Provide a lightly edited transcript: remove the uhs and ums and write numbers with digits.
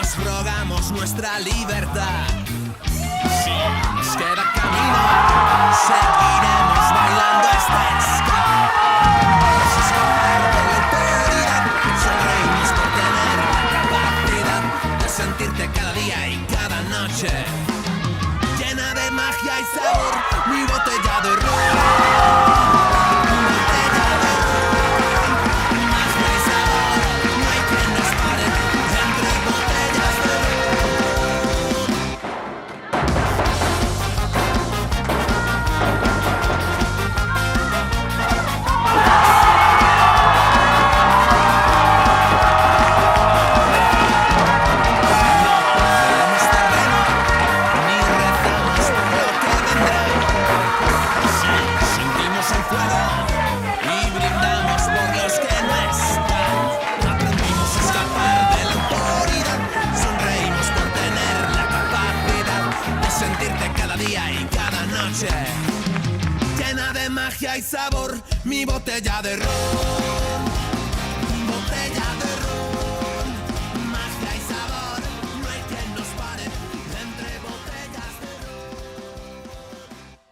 nos rogamos nuestra libertad. Si nos queda camino, seguiremos bailando este ska. Vamos a escapar de la autoridad, sonreímos por tener la capacidad de sentirte cada día y cada noche llena de magia y sabor, mi botella de ron. Llena de magia y sabor, mi botella de ron.